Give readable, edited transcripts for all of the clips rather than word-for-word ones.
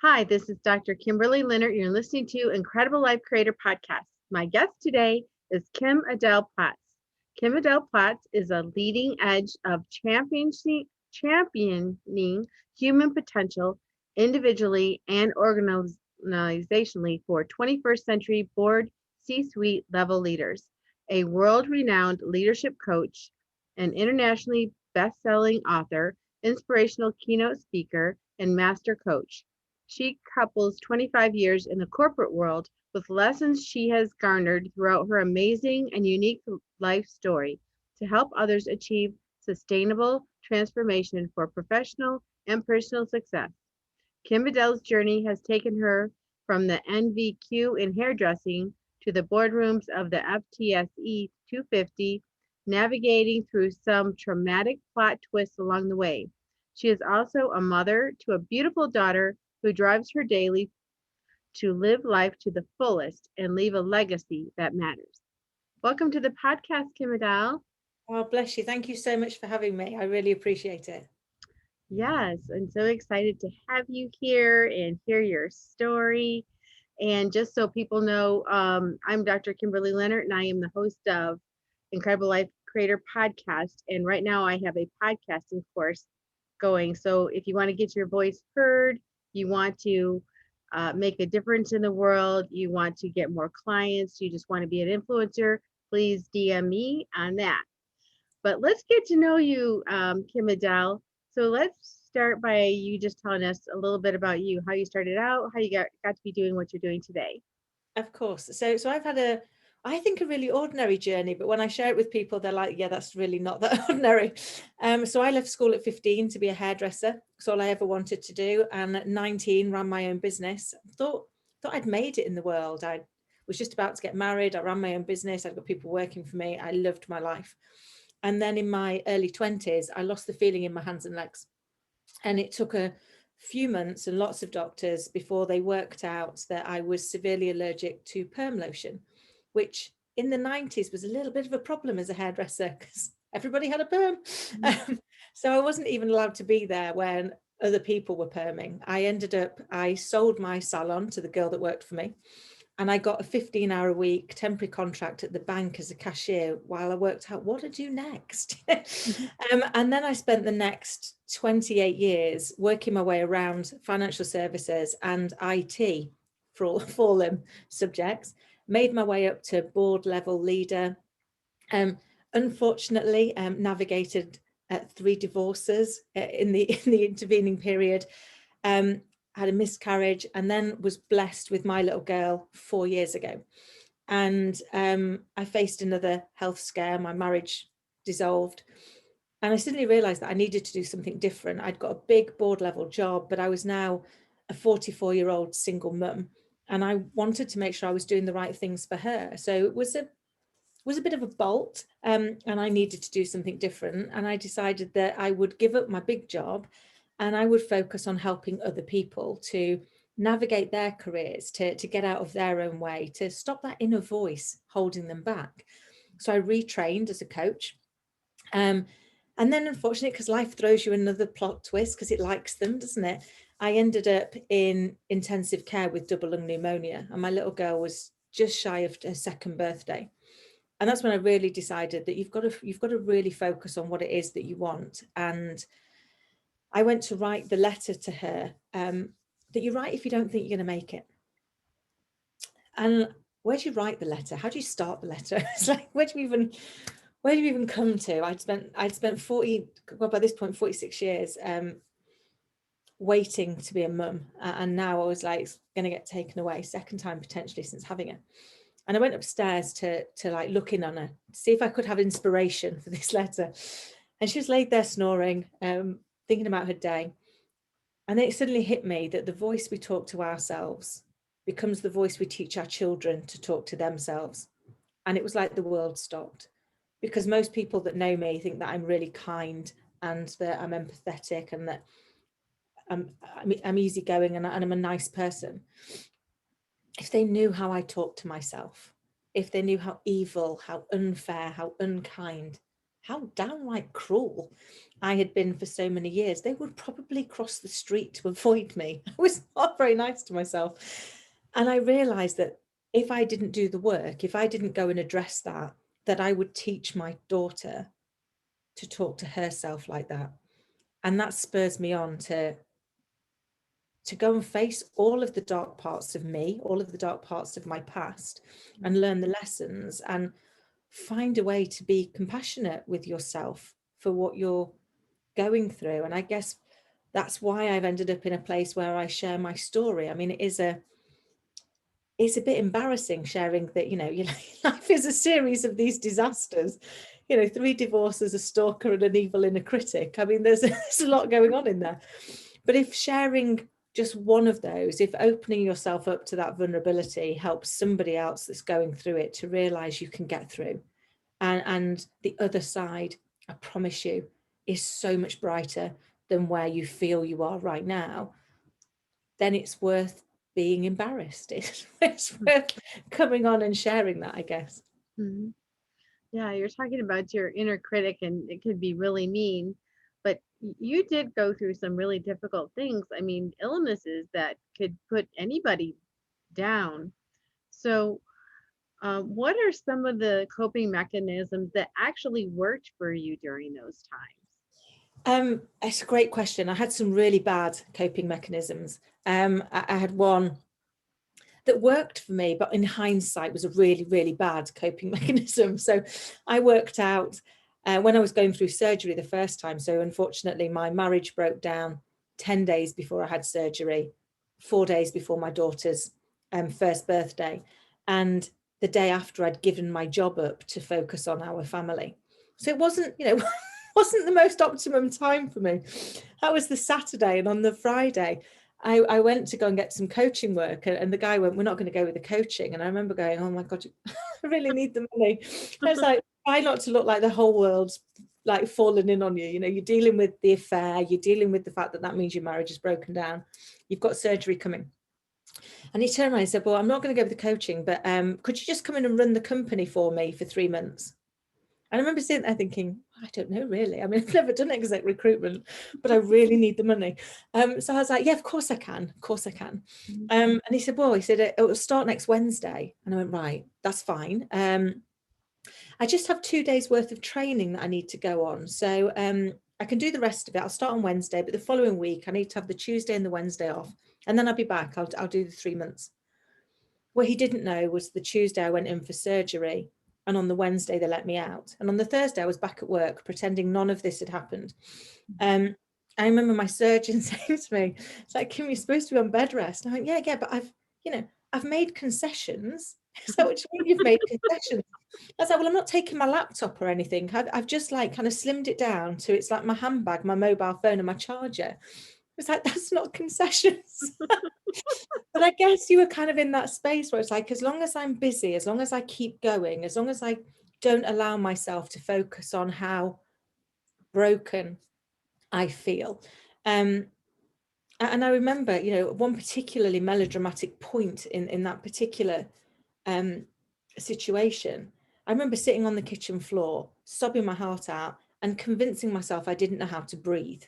Hi, this is Dr. Kimberley Linert. You're listening to Incredible Life Creator Podcast. My guest today is Kim-Adele Platts. Kim-Adele Platts is a leading edge of championing human potential individually and organizationally for 21st century board C-suite level leaders, a world-renowned leadership coach, an internationally best-selling author, inspirational keynote speaker, and master coach. She couples 25 years in the corporate world with lessons she has garnered throughout her amazing and unique life story to help others achieve sustainable transformation for professional and personal success. Kim-Adele's journey has taken her from the NVQ in hairdressing to the boardrooms of the FTSE 250, navigating through some traumatic plot twists along the way. She is also a mother to a beautiful daughter who drives her daily to live life to the fullest and leave a legacy that matters. Welcome to the podcast, Kim-Adele. Oh, bless you. Thank you so much for having me. I really appreciate it. Yes, I'm so excited to have you here and hear your story. And just so people know, I'm Dr. Kimberley Linert, and I am the host of Incredible Life Creator Podcast. And right now I have a podcasting course going. So if you want to get your voice heard, you want to make a difference in the world, you want to get more clients, you just want to be an influencer, please DM me on that. But let's get to know you, Kim-Adele. So let's start by you just telling us a little bit about you, how you started out, how you got to be doing what you're doing today. Of course. So I've had I think a really ordinary journey, but when I share it with people, they're like, yeah, that's really not that ordinary. So I left school at 15 to be a hairdresser. That's all I ever wanted to do. And at 19, ran my own business. Thought I'd made it in the world. I was just about to get married. I ran my own business. I'd got people working for me. I loved my life. And then in my early 20s, I lost the feeling in my hands and legs. And it took a few months and lots of doctors before they worked out that I was severely allergic to perm lotion, which in the 90s was a little bit of a problem as a hairdresser because everybody had a perm. So I wasn't even allowed to be there when other people were perming. I sold my salon to the girl that worked for me. And I got a 15-hour a week temporary contract at the bank as a cashier while I worked out what to do next. And then I spent the next 28 years working my way around financial services and IT for all them subjects, made my way up to board level leader. Unfortunately, navigated 3 divorces in the intervening period. Had a miscarriage, and then was blessed with my little girl 4 years ago. And I faced another health scare. My marriage dissolved. And I suddenly realized that I needed to do something different. I'd got a big board level job, but I was now a 44-year-old single mum. And I wanted to make sure I was doing the right things for her. So it was a bit of a bolt, and I needed to do something different. And I decided that I would give up my big job and I would focus on helping other people to navigate their careers, to get out of their own way, to stop that inner voice holding them back. So I retrained as a coach. And then unfortunately, because life throws you another plot twist, because it likes them, doesn't it? I ended up in intensive care with double lung pneumonia, and my little girl was just shy of her second birthday. And that's when I really decided that you've got to really focus on what it is that you want. And I went to write the letter to her that you write if you don't think you're going to make it. And where do you write the letter? How do you start the letter? It's like, where do you even come to? I'd spent 40, well, by this point, 46 years waiting to be a mum. And now I was like going to get taken away, second time potentially since having it. And I went upstairs to like look in on her, to see if I could have inspiration for this letter. And she was laid there snoring, thinking about her day. And then it suddenly hit me that the voice we talk to ourselves becomes the voice we teach our children to talk to themselves. And it was like the world stopped, because most people that know me think that I'm really kind and that I'm empathetic and that I'm easygoing and I'm a nice person. If they knew how I talk to myself, if they knew how evil, how unfair, how unkind how downright cruel I had been for so many years. They would probably cross the street to avoid me. I was not very nice to myself. And I realized that if I didn't do the work, if I didn't go and address that, that I would teach my daughter to talk to herself like that. And that spurs me on to go and face all of the dark parts of me, all of the dark parts of my past, and learn the lessons and find a way to be compassionate with yourself for what you're going through. And I guess that's why I've ended up in a place where I share my story. I mean, it's a bit embarrassing sharing that, your life is a series of these disasters, 3 divorces, a stalker, and an evil inner critic. I mean, there's a lot going on in there. But if sharing just one of those, if opening yourself up to that vulnerability helps somebody else that's going through it to realize you can get through, and the other side, I promise you, is so much brighter than where you feel you are right now, then it's worth being embarrassed. It's worth coming on and sharing that, I guess. Mm-hmm. Yeah, you're talking about your inner critic, and it could be really mean, but you did go through some really difficult things. I mean, illnesses that could put anybody down. So, what are some of the coping mechanisms that actually worked for you during those times? It's a great question. I had some really bad coping mechanisms. I had one that worked for me, but in hindsight was a really, really bad coping mechanism. So I worked out when I was going through surgery the first time. So unfortunately, my marriage broke down 10 days before I had surgery, 4 days before my daughter's first birthday. And the day after, I'd given my job up to focus on our family. So it wasn't, wasn't the most optimum time for me. That was the Saturday, and on the Friday, I went to go and get some coaching work, and the guy went, "We're not going to go with the coaching." And I remember going, "Oh my God, I really need the money." I was like, try not to look like the whole world's like falling in on you. You're dealing with the affair, you're dealing with the fact that means your marriage is broken down. You've got surgery coming. And he turned around and said, "Well, I'm not going to go with the coaching, but could you just come in and run the company for me for 3 months?" And I remember sitting there thinking, I don't know, really. I mean, I've never done exec recruitment, but I really need the money. So I was like, yeah, of course I can. Of course I can. And he said, well, it will start next Wednesday. And I went, right, that's fine. I just have 2 days worth of training that I need to go on. So I can do the rest of it. I'll start on Wednesday, but the following week, I need to have the Tuesday and the Wednesday off. And then I'll be back. I'll do the 3 months. What he didn't know was the Tuesday I went in for surgery, and on the Wednesday they let me out. And on the Thursday I was back at work pretending none of this had happened. I remember my surgeon saying to me, it's like, "Kim, you're supposed to be on bed rest." And I went, yeah, but I've made concessions. So what do you mean you've made concessions? I was like, well, I'm not taking my laptop or anything. I've just like kind of slimmed it down to it's like my handbag, my mobile phone, and my charger. It's like, that's not concessions. But I guess you were kind of in that space where it's like, as long as I'm busy, as long as I keep going, as long as I don't allow myself to focus on how broken I feel. And I remember, one particularly melodramatic point in that particular situation. I remember sitting on the kitchen floor, sobbing my heart out and convincing myself I didn't know how to breathe.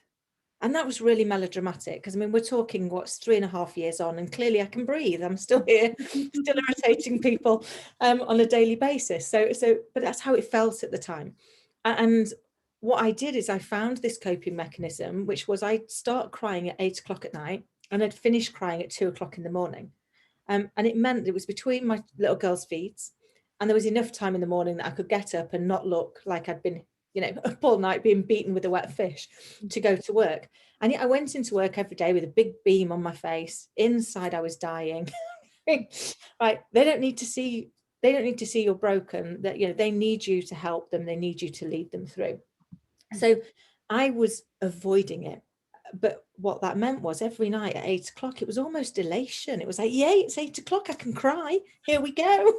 And that was really melodramatic because, I mean, we're talking, 3.5 years on, and clearly I can breathe. I'm still here, still irritating people on a daily basis. But that's how it felt at the time. And what I did is I found this coping mechanism, which was I'd start crying at 8 o'clock at night and I'd finish crying at 2 o'clock in the morning. And it meant it was between my little girl's feet, and there was enough time in the morning that I could get up and not look like I'd been up all night being beaten with a wet fish to go to work. And yet I went into work every day with a big beam on my face. Inside I was dying. Right. They don't need to see you're broken. That they need you to help them. They need you to lead them through. So I was avoiding it. But what that meant was every night at 8 o'clock, it was almost elation. It was like, yay, it's 8 o'clock. I can cry. Here we go.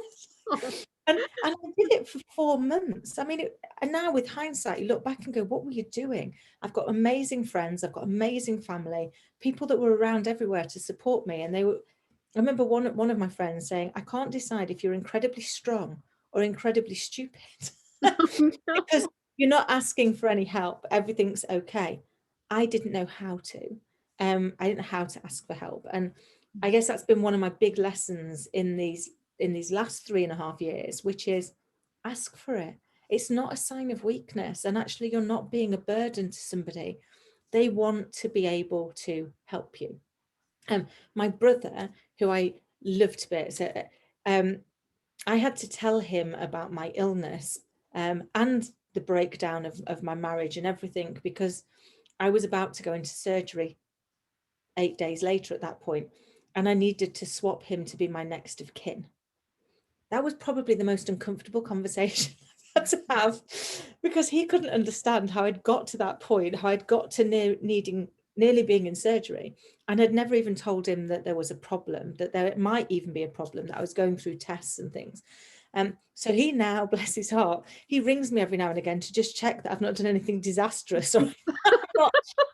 And I did it for 4 months. I mean, and now with hindsight, you look back and go, what were you doing? I've got amazing friends. I've got amazing family, people that were around everywhere to support me. And I remember one of my friends saying, I can't decide if you're incredibly strong or incredibly stupid. Because you're not asking for any help. Everything's okay. I didn't know how to. I didn't know how to ask for help. And I guess that's been one of my big lessons in these last 3.5 years, which is ask for it. It's not a sign of weakness. And actually, you're not being a burden to somebody. They want to be able to help you. My brother, who I love to bits, I had to tell him about my illness and the breakdown of my marriage and everything, because I was about to go into surgery 8 days later at that point, and I needed to swap him to be my next of kin. That was probably the most uncomfortable conversation I've had to have, because he couldn't understand how I'd got to that point, how I'd got to nearly being in surgery, and I'd never even told him that there was a problem, that there might even be a problem, that I was going through tests and things. So he now, bless his heart, he rings me every now and again to just check that I've not done anything disastrous, or I'm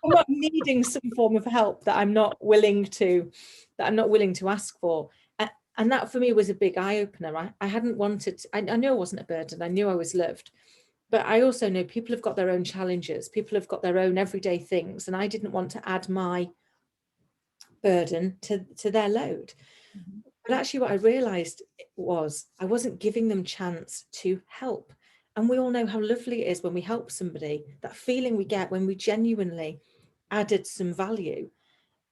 not needing some form of help that I'm not willing to ask for. And that for me was a big eye-opener. I hadn't wanted, I knew I wasn't a burden, I knew I was loved, but I also know people have got their own challenges, people have got their own everyday things, and I didn't want to add my burden to their load. But actually what I realized was I wasn't giving them chance to help. And we all know how lovely it is when we help somebody, that feeling we get when we genuinely added some value.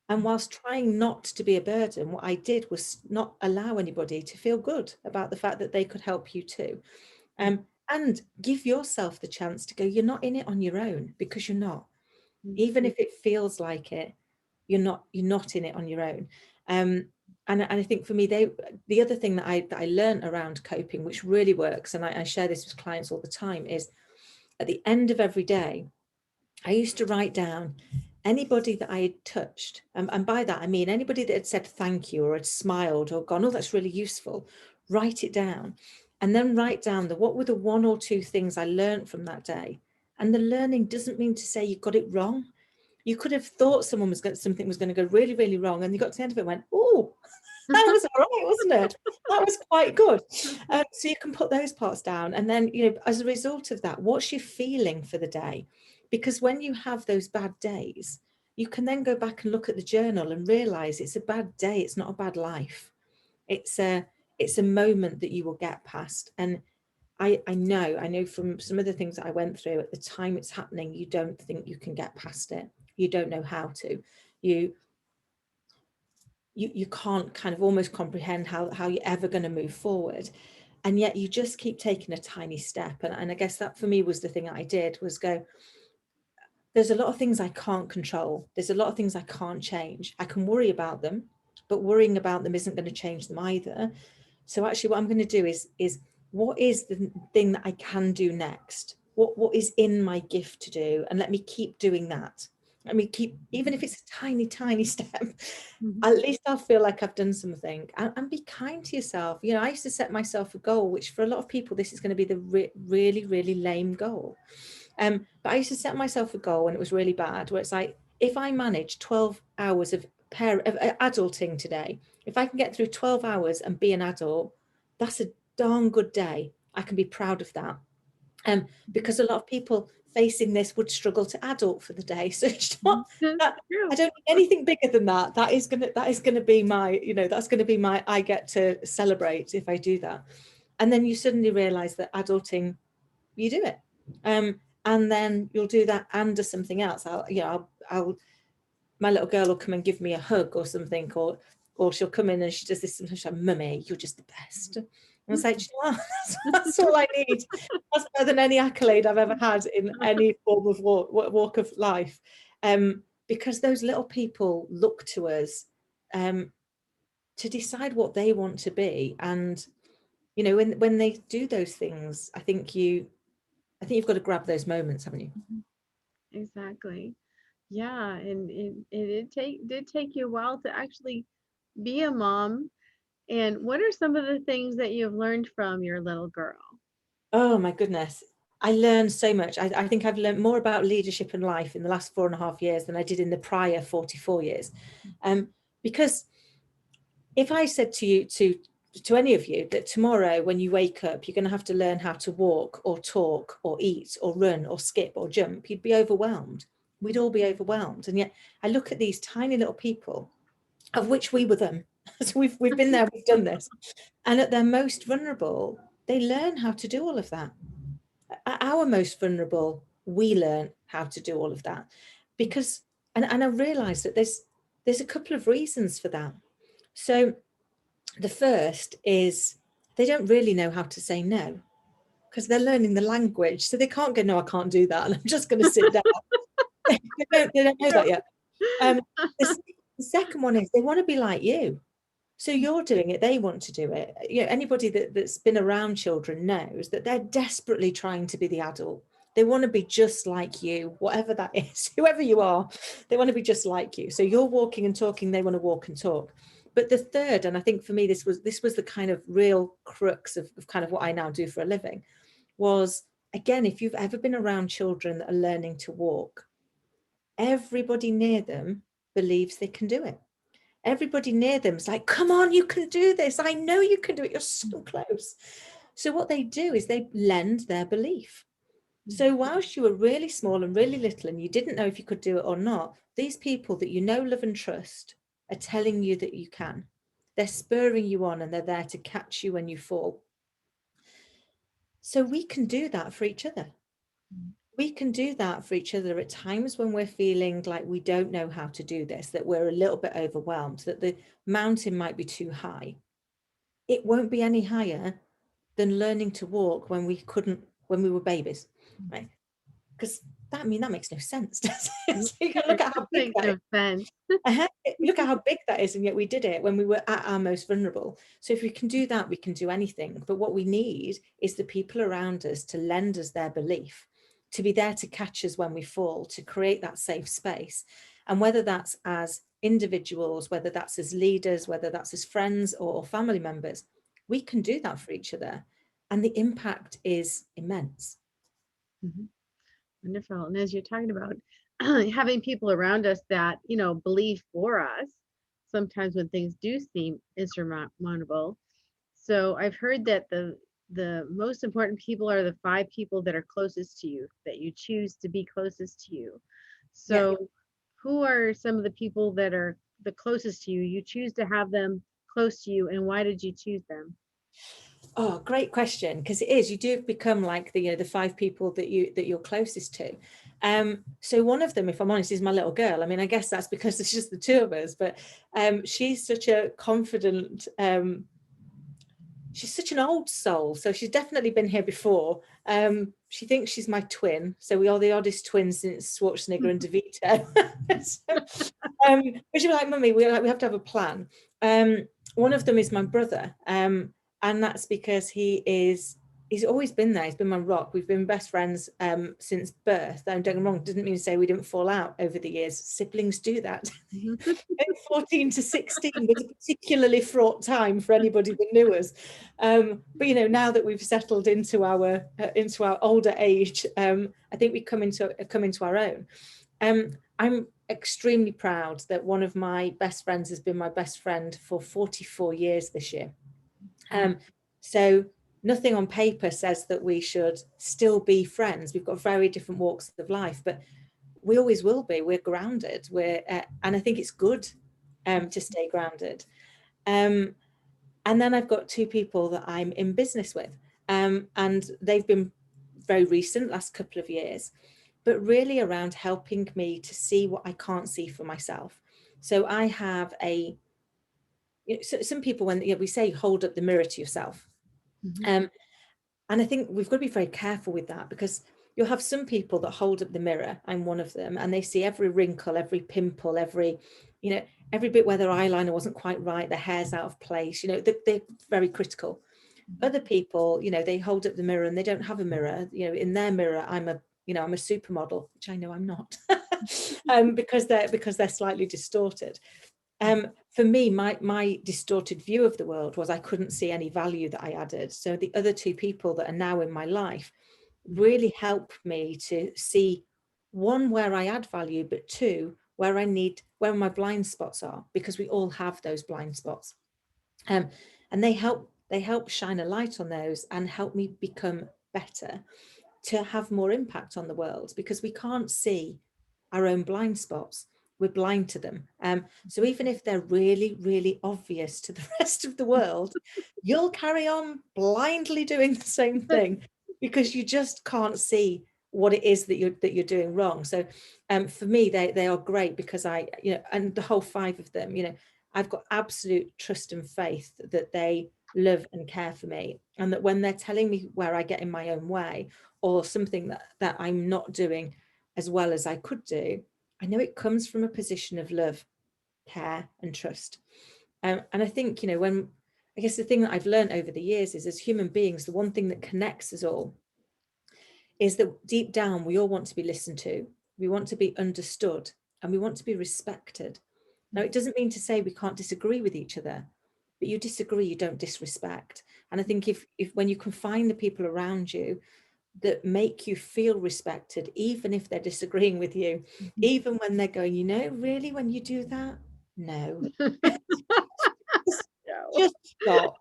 And whilst trying not to be a burden, what I did was not allow anybody to feel good about the fact that they could help you too. And give yourself the chance to go, you're not in it on your own, because you're not. Even if it feels like it, you're not in it on your own. And I think for me, the other thing that I learned around coping, which really works, and I share this with clients all the time, is at the end of every day, I used to write down anybody that I had touched. And by that, I mean anybody that had said thank you or had smiled or gone, oh, that's really useful. Write it down. And then write down what were the 1 or 2 things I learned from that day. And the learning doesn't mean to say you got it wrong. You could have thought something was going to go really, really wrong. And you got to the end of it and went, oh, that was all right, wasn't it? That was quite good. So you can put those parts down. And then, as a result of that, what's your feeling for the day? Because when you have those bad days, you can then go back and look at the journal and realize it's a bad day. It's not a bad life. It's a moment that you will get past. And I know from some of the things that I went through at the time it's happening, you don't think you can get past it. You don't know how to. You can't kind of almost comprehend how you're ever going to move forward. And yet you just keep taking a tiny step. And I guess that for me was the thing that I did, was go, there's a lot of things I can't control. There's a lot of things I can't change. I can worry about them, but worrying about them isn't going to change them either. So actually what I'm going to do is what is the thing that I can do next? What is in my gift to do? And let me keep doing that. Let me keep, even if it's a tiny, tiny step, at least I'll feel like I've done something. And be kind to yourself. I used to set myself a goal, which for a lot of people, this is going to be the really, really lame goal. But I used to set myself a goal when it was really bad, where it's like, if I manage 12 hours of adulting today, if I can get through 12 hours and be an adult, that's a darn good day. I can be proud of that. Because a lot of people facing this would struggle to adult for the day. So it's not that, I don't need anything bigger than that. That is gonna be my, that's gonna be my, I get to celebrate if I do that. And then you suddenly realize that adulting, you do it. And then you'll do that and do something else. My little girl will come and give me a hug or something, or she'll come in and she does this sometimes, she's like, Mummy, you're just the best. And I was like, that's all I need. That's better than any accolade I've ever had in any form of walk of life. Because those little people look to us to decide what they want to be. And, when they do those things, I think you've got to grab those moments, haven't you? Exactly. Yeah, and it did take you a while to actually be a mom. And what are some of the things that you've learned from your little girl? Oh my goodness. I learned so much. I think I've learned more about leadership and life in the last 4.5 years than I did in the prior 44 years. Because if I said to you to any of you that tomorrow when you wake up, you're going to have to learn how to walk or talk or eat or run or skip or jump, you'd be overwhelmed. We'd all be overwhelmed. And yet I look at these tiny little people, of which we were them. So we've been there, we've done this. And at their most vulnerable, they learn how to do all of that. At our most vulnerable, we learn how to do all of that. Because, and I realized that there's a couple of reasons for that. So the first is they don't really know how to say no because they're learning the language. So they can't go, no, I can't do that. And I'm just going to sit down. they don't know that yet. The second one is they want to be like you. So you're doing it, they want to do it. You know, anybody that's been around children knows that they're desperately trying to be the adult. They want to be just like you, whatever that is, whoever you are, they want to be just like you. So you're walking and talking, they want to walk and talk. But the third, and I think for me, this was the kind of real crux of kind of what I now do for a living, was, again, if you've ever been around children that are learning to walk, everybody near them believes they can do it. Everybody near them is like, come on, you can do this. I know you can do it. You're so close. So what they do is they lend their belief. So whilst you were really small and really little and you didn't know if you could do it or not, these people that you know, love and trust are telling you that you can. They're spurring you on and they're there to catch you when you fall. So we can do that for each other. We can do that for each other at times when we're feeling like we don't know how to do this, that we're a little bit overwhelmed, that the mountain might be too high. It won't be any higher than learning to walk when we were babies, right? Because that makes no sense, does it? So you can look at how big that is. Look at how big that is, and yet we did it when we were at our most vulnerable. So if we can do that, we can do anything. But what we need is the people around us to lend us their belief, to be there to catch us when we fall, to create that safe space. And whether that's as individuals, whether that's as leaders, whether that's as friends or family members, we can do that for each other. And the impact is immense. Mm-hmm. Wonderful. And as you're talking about having people around us that, you know, believe for us, sometimes when things do seem insurmountable. So I've heard that the most important people are the 5 people that are closest to you, that you choose to be closest to you. So yeah. Who are some of the people that are the closest to you? You choose to have them close to you, and why did you choose them? Oh, great question, because it is, you do become like the 5 people that you're closest to. So one of them, if I'm honest, is my little girl. I mean, I guess that's because it's just the 2 of us, but she's such a confident, she's such an old soul. So she's definitely been here before. She thinks she's my twin. So we are the oddest twins since Schwarzenegger and DeVito. But she'll be like, Mummy, we have to have a plan. One of them is my brother. And that's because he's always been there. He's been my rock. We've been best friends since birth. Don't get me wrong, doesn't mean to say we didn't fall out over the years. Siblings do that. 14 to 16 was a particularly fraught time for anybody that knew us. But now that we've settled into our older age, I think we come into our own. I'm extremely proud that one of my best friends has been my best friend for 44 years this year. So nothing on paper says that we should still be friends. We've got very different walks of life, but we always will be. We're grounded. And I think it's good to stay grounded. And then I've got 2 people that I'm in business with, and they've been very recent, last couple of years, but really around helping me to see what I can't see for myself. So I have some people, when we say hold up the mirror to yourself. Mm-hmm. And I think we've got to be very careful with that, because you'll have some people that hold up the mirror. I'm one of them, and they see every wrinkle, every pimple, every bit where their eyeliner wasn't quite right, their hair's out of place. They're very critical. Mm-hmm. Other people, they hold up the mirror and they don't have a mirror. In their mirror, I'm a supermodel, which I know I'm not, because they're slightly distorted. For me, my distorted view of the world was I couldn't see any value that I added. So the other 2 people that are now in my life really help me to see, 1, where I add value, but 2, where my blind spots are, because we all have those blind spots. And they help shine a light on those and help me become better, to have more impact on the world, because we can't see our own blind spots. We're blind to them. So even if they're really, really obvious to the rest of the world, you'll carry on blindly doing the same thing because you just can't see what it is that you're doing wrong. So for me, they are great because and the whole 5 of them, I've got absolute trust and faith that they love and care for me, and that when they're telling me where I get in my own way, or something that I'm not doing as well as I could do, I know it comes from a position of love, care, and trust. And I think, I guess the thing that I've learned over the years is, as human beings, the one thing that connects us all is that deep down, we all want to be listened to, we want to be understood, and we want to be respected. Now, it doesn't mean to say we can't disagree with each other, but you disagree, you don't disrespect. And I think if when you can find the people around you that make you feel respected, even if they're disagreeing with you, even when they're going, really, when you do that, no, just stop.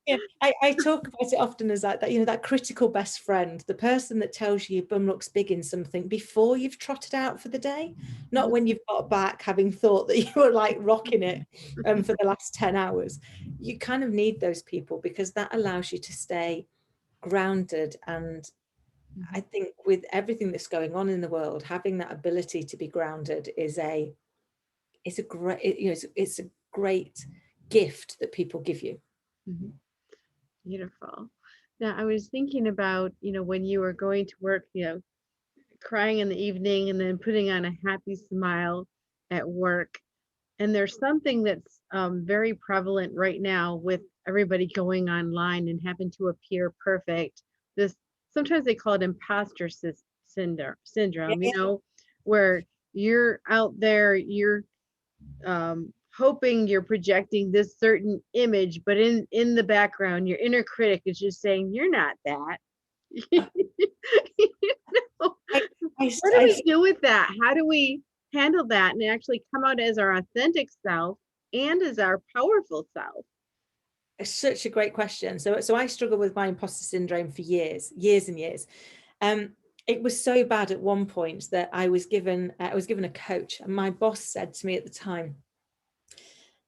Yeah, I talk about it often as that that critical best friend, the person that tells you your bum looks big in something before you've trotted out for the day, not when you've got back having thought that you were like rocking it for the last 10 hours. You kind of need those people, because that allows you to stay grounded. And I think with everything that's going on in the world, having that ability to be grounded is a great, it's a great gift that people give you. Beautiful. Now, I was thinking about, when you were going to work, crying in the evening and then putting on a happy smile at work. And there's something that's very prevalent right now with everybody going online and having to appear perfect. This, sometimes they call it imposter syndrome, where you're out there, you're hoping you're projecting this certain image, but in the background, your inner critic is just saying, you're not that. What do we do with that? How do we handle that and actually come out as our authentic self and as our powerful self? It's such a great question. So I struggled with my imposter syndrome for years and years. It was so bad at one point that I was given a coach, and my boss said to me at the time,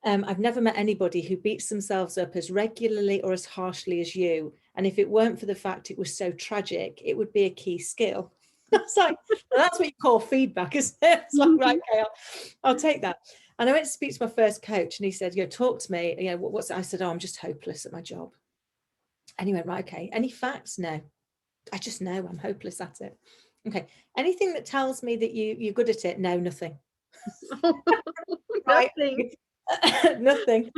I've never met anybody who beats themselves up as regularly or as harshly as you. And if it weren't for the fact it was so tragic, it would be a key skill. It's like, well, that's what you call feedback, isn't it? It's like, right, okay, I'll take that. And I went to speak to my first coach, and he said, talk to me. What's it? I said, I'm just hopeless at my job. And he went, right, okay. Any facts? No. I just know I'm hopeless at it. Okay. Anything that tells me that you're good at it? No, nothing. Right. Nothing. Nothing.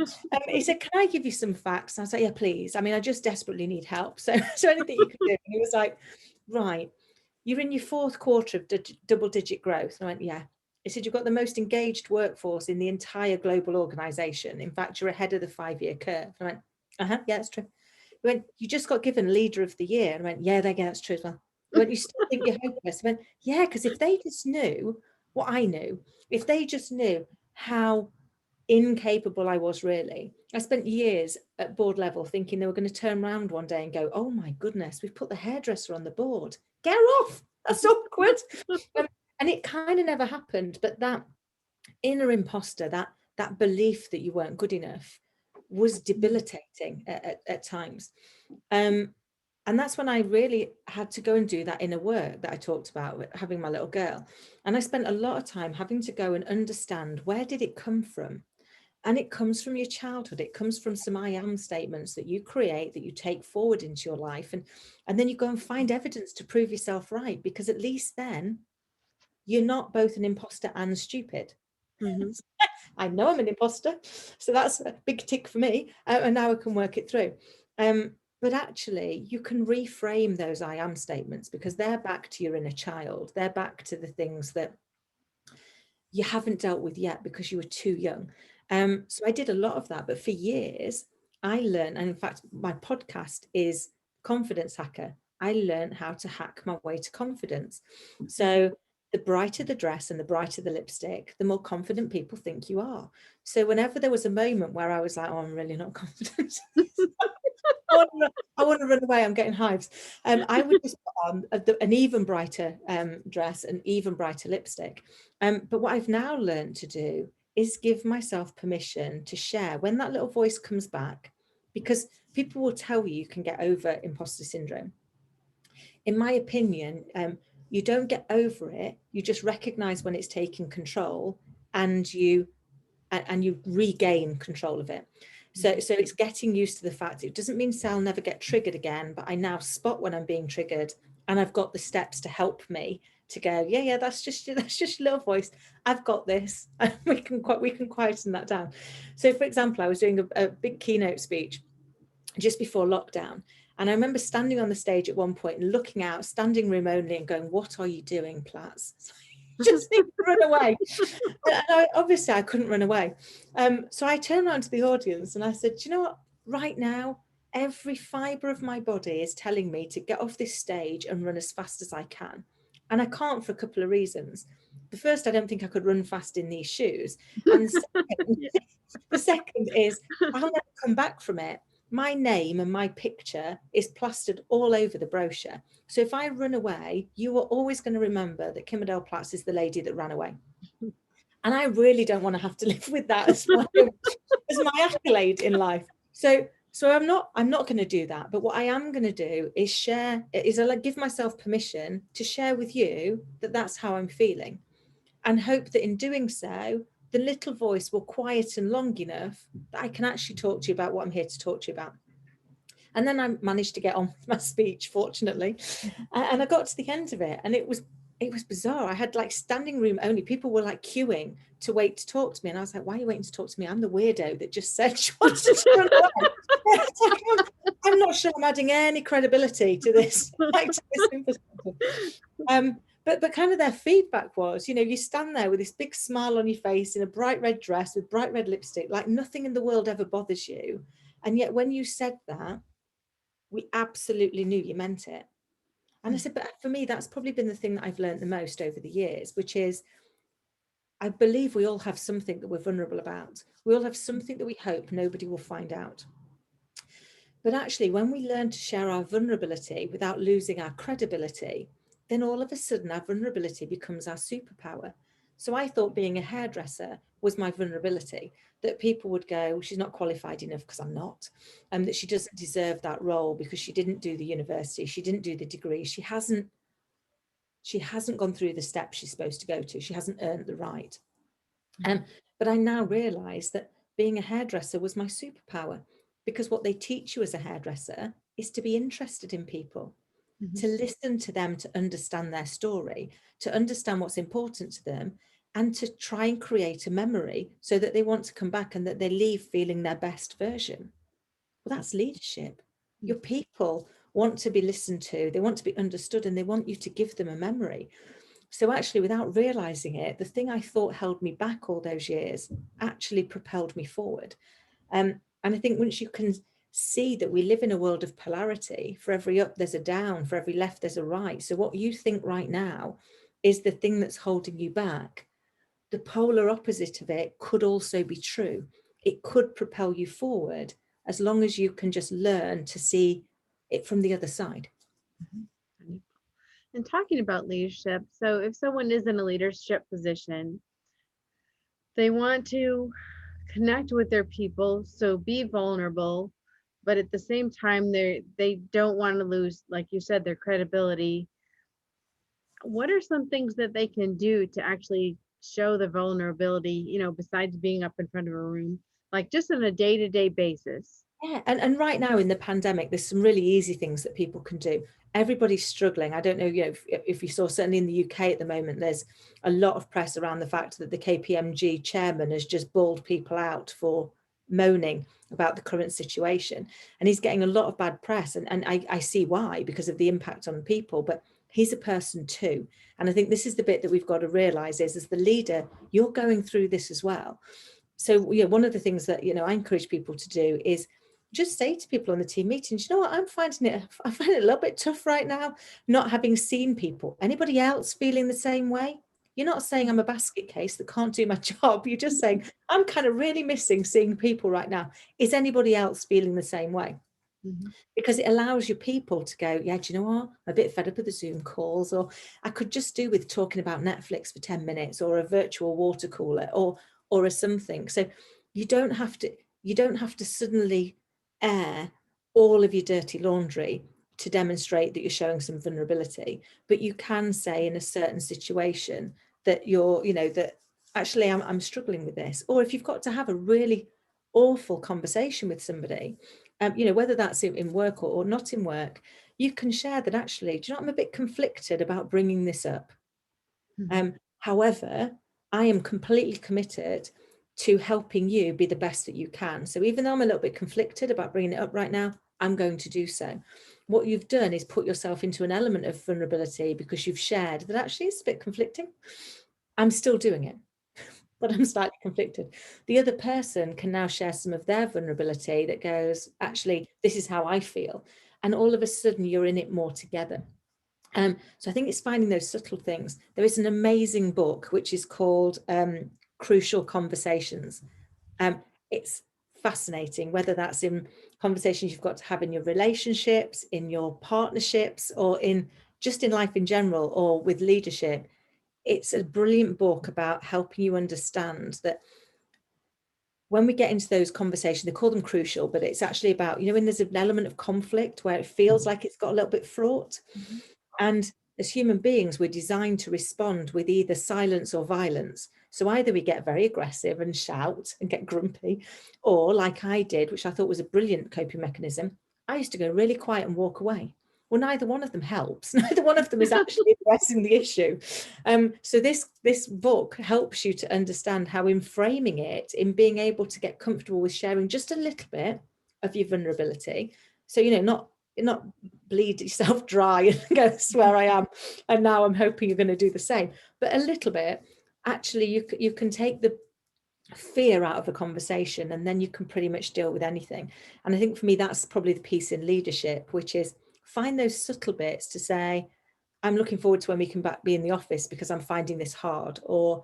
He said, can I give you some facts? And I said, yeah, please. I mean, I just desperately need help. So anything you can do. And he was like, right, you're in your 4th quarter of double-digit growth. And I went, yeah. He said, you've got the most engaged workforce in the entire global organization. In fact, you're ahead of the 5-year curve. And I went, yeah, that's true. He went, you just got given leader of the year. And I went, yeah, that's true as well. He went, you still think you're hopeless? I went, yeah, because if they just knew what I knew, if they just knew how incapable I was, really. I spent years at board level thinking they were going to turn around one day and go, oh my goodness, we've put the hairdresser on the board. Get her off. That's awkward. And it kind of never happened. But that inner imposter, that belief that you weren't good enough, was debilitating at times. And that's when I really had to go and do that inner work that I talked about with having my little girl. And I spent a lot of time having to go and understand, where did it come from? And it comes from your childhood. It comes from some I am statements that you create, that you take forward into your life. And then you go and find evidence to prove yourself right, because at least then you're not both an imposter and stupid. I know I'm an imposter, so that's a big tick for me. And now I can work it through. But actually, you can reframe those I am statements, because they're back to your inner child. They're back to the things that you haven't dealt with yet because you were too young. So I did a lot of that. But for years, I learned, and in fact, my podcast is Confidence Hacker. I learned how to hack my way to confidence. So the brighter the dress and the brighter the lipstick, the more confident people think you are. So whenever there was a moment where I was like, oh, I'm really not confident, I want to run away, I'm getting hives. I would just put on an even brighter dress, an even brighter lipstick. But what I've now learned to do is give myself permission to share when that little voice comes back, because people will tell you can get over imposter syndrome. In my opinion, you don't get over it, you just recognize when it's taking control, and you regain control of it. So it's getting used to the fact it doesn't mean I'll never get triggered again, but I now spot when I'm being triggered, and I've got the steps to help me to go, yeah, that's just your little voice. I've got this. we can quieten that down. So, for example, I was doing a big keynote speech just before lockdown, and I remember standing on the stage at one point and looking out, standing room only, and going, "What are you doing, Platts?" Just need to run away. And obviously I couldn't run away. So I turned around to the audience and I said, do you know what? Right now, every fibre of my body is telling me to get off this stage and run as fast as I can. And I can't for a couple of reasons. The first, I don't think I could run fast in these shoes. And the second is I'll never come back from it. My name and my picture is plastered all over the brochure. So if I run away, you are always going to remember that Kim-Adele Platts is the lady that ran away. And I really don't want to have to live with that as my accolade in life. So I'm not going to do that. But what I am going to do is give myself permission to share with you that that's how I'm feeling, and hope that in doing so, the little voice will quieten long enough that I can actually talk to you about what I'm here to talk to you about. And then I managed to get on with my speech, fortunately. And I got to the end of it, and it was bizarre. I had like standing room only. People were like queuing to wait to talk to me. And I was like, why are you waiting to talk to me? I'm the weirdo that just said she wanted to run away. I'm not sure I'm adding any credibility to this. But kind of their feedback was, you stand there with this big smile on your face in a bright red dress with bright red lipstick, like nothing in the world ever bothers you. And yet when you said that, we absolutely knew you meant it. And I said, but for me, that's probably been the thing that I've learned the most over the years, which is I believe we all have something that we're vulnerable about. We all have something that we hope nobody will find out. But actually, when we learn to share our vulnerability without losing our credibility, then all of a sudden our vulnerability becomes our superpower. So I thought being a hairdresser was my vulnerability, that people would go, she's not qualified enough because I'm not, and that she doesn't deserve that role because she didn't do the university, she didn't do the degree, she hasn't gone through the steps she's supposed to go to, she hasn't earned the right. But I now realize that being a hairdresser was my superpower, because what they teach you as a hairdresser is to be interested in people, to listen to them, to understand their story, to understand what's important to them, and to try and create a memory so that they want to come back and that they leave feeling their best version. Well, that's leadership. Your people want to be listened to, they want to be understood, and they want you to give them a memory. So actually, without realizing it, the thing I thought held me back all those years actually propelled me forward. And I think once you can see that we live in a world of polarity, for every up there's a down, for every left there's a right. So what you think right now is the thing that's holding you back. The polar opposite of it could also be true. It could propel you forward as long as you can just learn to see it from the other side. And talking about leadership, so if someone is in a leadership position, they want to connect with their people, so be vulnerable, but at the same time they don't want to lose, like you said, their credibility. What are some things that they can do to actually show the vulnerability, besides being up in front of a room, like just on a day-to-day basis? Yeah, and right now in the pandemic, there's some really easy things that people can do. Everybody's struggling. I don't know, if you saw, certainly in the UK at the moment, there's a lot of press around the fact that the KPMG chairman has just bawled people out for moaning about the current situation. And he's getting a lot of bad press. And I see why, because of the impact on people, but he's a person too. And I think this is the bit that we've got to realize is, as the leader, you're going through this as well. So, one of the things that, I encourage people to do is just say to people on the team meetings, you know what, I find it a little bit tough right now, not having seen people. Anybody else feeling the same way? You're not saying I'm a basket case that can't do my job. You're just saying, I'm kind of really missing seeing people right now. Is anybody else feeling the same way? Mhm. Because it allows your people to go, yeah, do you know what? I'm a bit fed up with the Zoom calls, or I could just do with talking about Netflix for 10 minutes or a virtual water cooler or a something. So you don't have to suddenly air all of your dirty laundry to demonstrate that you're showing some vulnerability, but you can say in a certain situation that that actually I'm struggling with this. Or if you've got to have a really awful conversation with somebody, whether that's in work or not in work, you can share that actually, do you know, I'm a bit conflicted about bringing this up. However, I am completely committed to helping you be the best that you can. So even though I'm a little bit conflicted about bringing it up right now, I'm going to do so. What you've done is put yourself into an element of vulnerability because you've shared that actually it's a bit conflicting. I'm still doing it, but I'm slightly conflicted. The other person can now share some of their vulnerability that goes, actually, this is how I feel. And all of a sudden you're in it more together. So I think it's finding those subtle things. There is an amazing book which is called Crucial Conversations. It's fascinating, whether that's in conversations you've got to have in your relationships, in your partnerships, or in just in life in general, or with leadership. It's a brilliant book about helping you understand that when we get into those conversations, they call them crucial, but it's actually about, when there's an element of conflict where it feels like it's got a little bit fraught. And as human beings, we're designed to respond with either silence or violence. So either we get very aggressive and shout and get grumpy, or like I did, which I thought was a brilliant coping mechanism, I used to go really quiet and walk away. Well, neither one of them helps. Neither one of them is actually addressing the issue. So this book helps you to understand how, in framing it, in being able to get comfortable with sharing just a little bit of your vulnerability. So, not bleed yourself dry and go, this is where I am, and now I'm hoping you're going to do the same. But a little bit, actually, you can take the fear out of a conversation, and then you can pretty much deal with anything. And I think for me, that's probably the piece in leadership, which is find those subtle bits to say, I'm looking forward to when we can be in the office because I'm finding this hard. Or,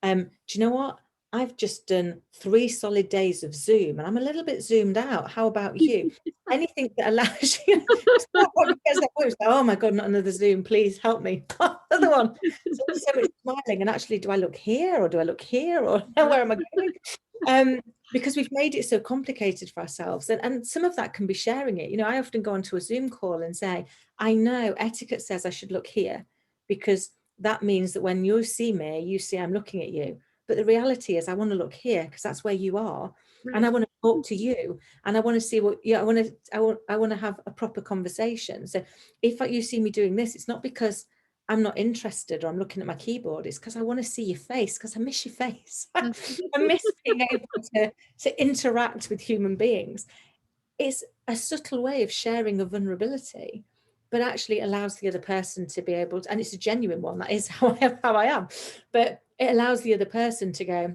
do you know what? I've just done 3 solid days of Zoom and I'm a little bit zoomed out. How about you? Anything that allows you, oh my God, not another Zoom, please help me. Another one. So much smiling. And actually, do I look here or do I look here or where am I going? Because we've made it so complicated for ourselves. And some of that can be sharing it. I often go onto a Zoom call and say, I know etiquette says I should look here because that means that when you see me, you see I'm looking at you. But the reality is I want to look here because that's where you are. Right. And I want to talk to you and I want to see I want to have a proper conversation. So if you see me doing this, it's not because I'm not interested or I'm looking at my keyboard. It's because I want to see your face because I miss your face. I miss being able to interact with human beings. It's a subtle way of sharing a vulnerability, but actually allows the other person to be able to, and it's a genuine one, that is how I am, but it allows the other person to go,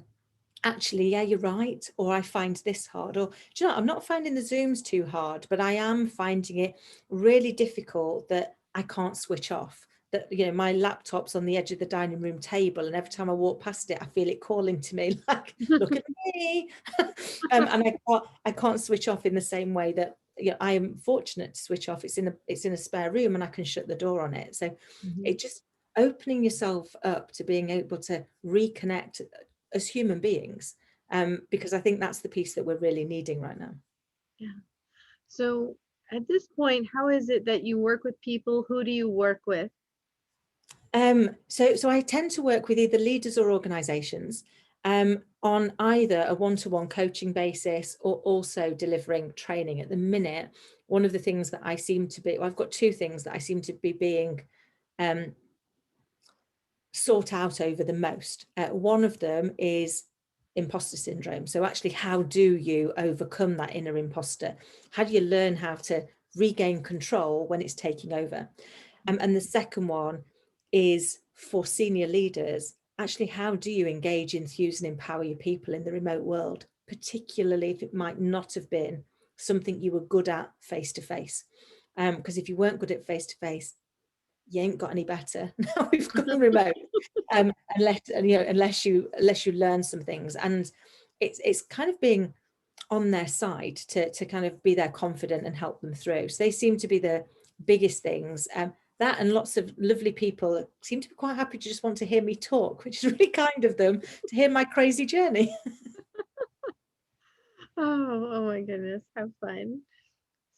actually, yeah, you're right, or I find this hard, or do you know what? I'm not finding the Zooms too hard, but I am finding it really difficult that I can't switch off. That, my laptop's on the edge of the dining room table, and every time I walk past it, I feel it calling to me, like, look at me. And I can't switch off in the same way that I am fortunate to switch off. It's in a spare room, and I can shut the door on it. So it just opening yourself up to being able to reconnect as human beings, because I think that's the piece that we're really needing right now. Yeah. So at this point, how is it that you work with people? Who do you work with? So I tend to work with either leaders or organizations on either a one-to-one coaching basis or also delivering training. At the minute, one of the things that I seem to be, I've got 2 things that I seem to be being sought out over the most. One of them is imposter syndrome. So actually, how do you overcome that inner imposter? How do you learn how to regain control when it's taking over? And the second one is for senior leaders. Actually, how do you engage, enthuse and empower your people in the remote world, particularly if it might not have been something you were good at face to face. Because if you weren't good at face to face, you ain't got any better. Now we've gone remote, unless you learn some things. And it's kind of being on their side to kind of be their confidant and help them through. So they seem to be the biggest things. That and lots of lovely people seem to be quite happy to just want to hear me talk, which is really kind of them to hear my crazy journey. Oh my goodness, how fun.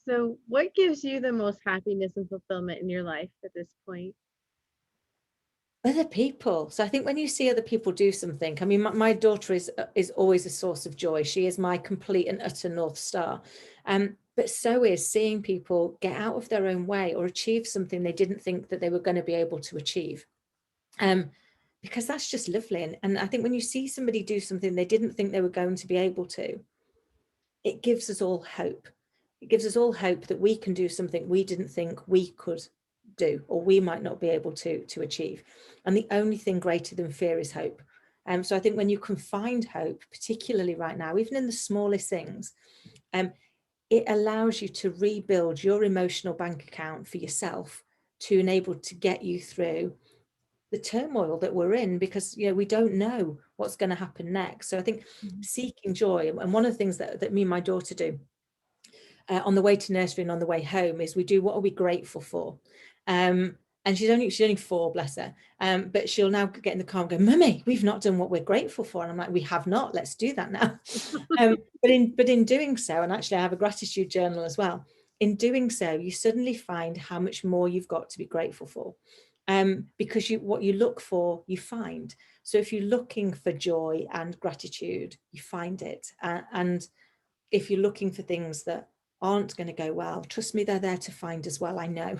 So, what gives you the most happiness and fulfillment in your life at this point? Other people. So I think when you see other people do something, I mean, my daughter is always a source of joy. She is my complete and utter North Star. But so is seeing people get out of their own way or achieve something they didn't think that they were going to be able to achieve. Because that's just lovely. And I think when you see somebody do something they didn't think they were going to be able to, it gives us all hope. It gives us all hope that we can do something we didn't think we could do, or we might not be able to achieve. And the only thing greater than fear is hope. So I think when you can find hope, particularly right now, even in the smallest things, it allows you to rebuild your emotional bank account for yourself to enable to get you through the turmoil that we're in, because we don't know what's going to happen next. So I think seeking joy, and one of the things that me and my daughter do on the way to nursery and on the way home is we do what are we grateful for. And she's only 4, bless her. But she'll now get in the car and go, Mummy, we've not done what we're grateful for. And I'm like, we have not. Let's do that now. But in doing so, and actually I have a gratitude journal as well. In doing so, you suddenly find how much more you've got to be grateful for. Because what you look for, you find. So if you're looking for joy and gratitude, you find it. And if you're looking for things that aren't going to go well, trust me, they're there to find as well. I know.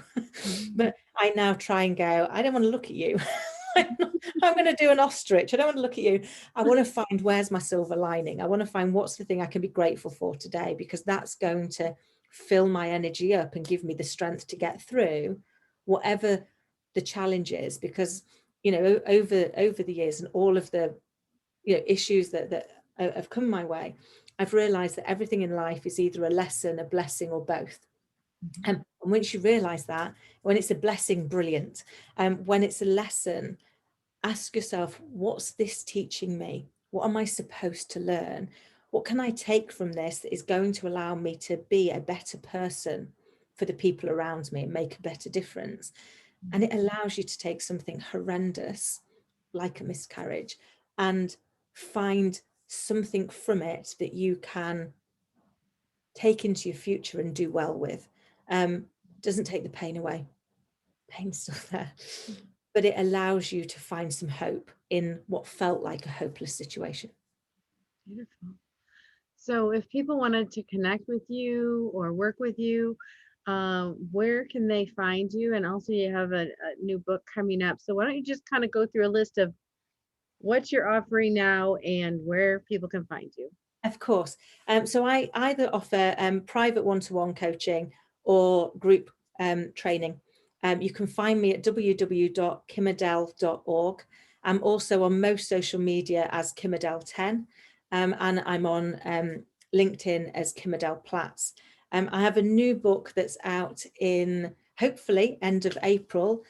But I now try and go, I don't want to look at you. I'm going to do an ostrich. I don't want to look at you. I want to find where's my silver lining. I want to find what's the thing I can be grateful for today, because that's going to fill my energy up and give me the strength to get through whatever the challenge is. Because over the years and all of the issues that have come my way, I've realized that everything in life is either a lesson, a blessing, or both. And once you realize that, when it's a blessing, brilliant. When it's a lesson, ask yourself, what's this teaching me? What am I supposed to learn? What can I take from this that is going to allow me to be a better person for the people around me and make a better difference? And it allows you to take something horrendous, like a miscarriage, and find something from it that you can take into your future and do well with. Doesn't take the pain away. Pain's still there. But it allows you to find some hope in what felt like a hopeless situation. Beautiful. So if people wanted to connect with you or work with you, where can they find you? And also you have a new book coming up. So why don't you just kind of go through a list of what you're offering now and where people can find you? Of course. So I either offer private one-to-one coaching or group training. You can find me at www.Kim-Adele.org. I'm also on most social media as Kim-Adele10, and I'm on LinkedIn as Kim-AdelePlatts. I have a new book that's out in hopefully end of April,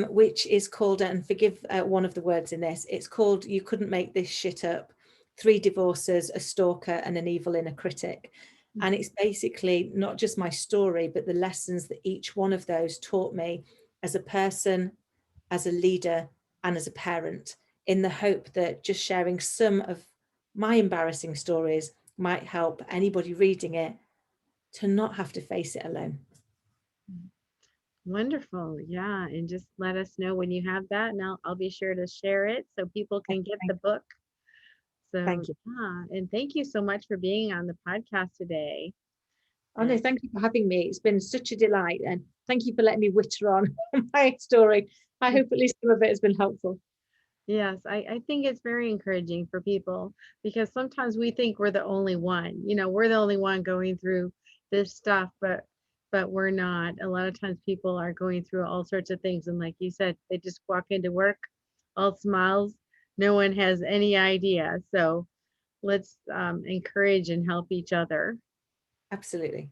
which is called, and forgive one of the words in this, it's called You Couldn't Make This Shit Up: 3 divorces, a stalker, and an evil inner critic. And it's basically not just my story, but the lessons that each one of those taught me as a person, as a leader, and as a parent, in the hope that just sharing some of my embarrassing stories might help anybody reading it to not have to face it alone. Wonderful. Yeah. And just let us know when you have that, and I'll be sure to share it so people can get the book. So, Thank you. yeah. And thank you so much for being on the podcast today. Oh no, thank you for having me. It's been such a delight, and thank you for letting me witter on my story. I hope at least some of it has been helpful. Yes, I think it's very encouraging for people, because sometimes we think we're the only one, we're the only one going through this stuff, but we're not. A lot of times people are going through all sorts of things. And like you said, they just walk into work, all smiles. No one has any idea. So let's encourage and help each other. Absolutely.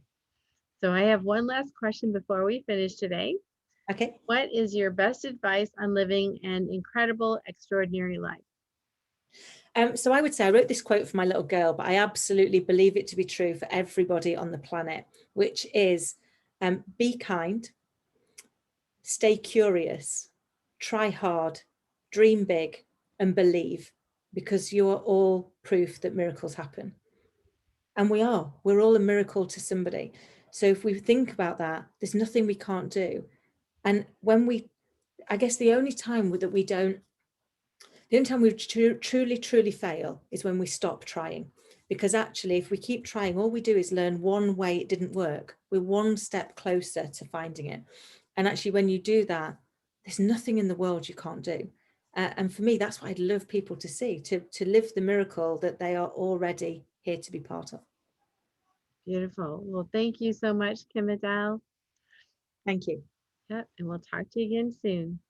So I have one last question before we finish today. Okay. What is your best advice on living an incredible, extraordinary life? So I would say I wrote this quote for my little girl, but I absolutely believe it to be true for everybody on the planet, which is be kind, stay curious, try hard, dream big, and believe, because you are all proof that miracles happen. And we're all a miracle to somebody. So if we think about that, there's nothing we can't do. And I guess the only time that we don't, the only time we truly fail is when we stop trying. Because actually, if we keep trying, all we do is learn one way it didn't work. We're one step closer to finding it. And actually, when you do that, there's nothing in the world you can't do. And for me, that's what I'd love people to see, to live the miracle that they are already here to be part of. Beautiful. Well, thank you so much, Kim-Adele. Thank you. Yep, and we'll talk to you again soon.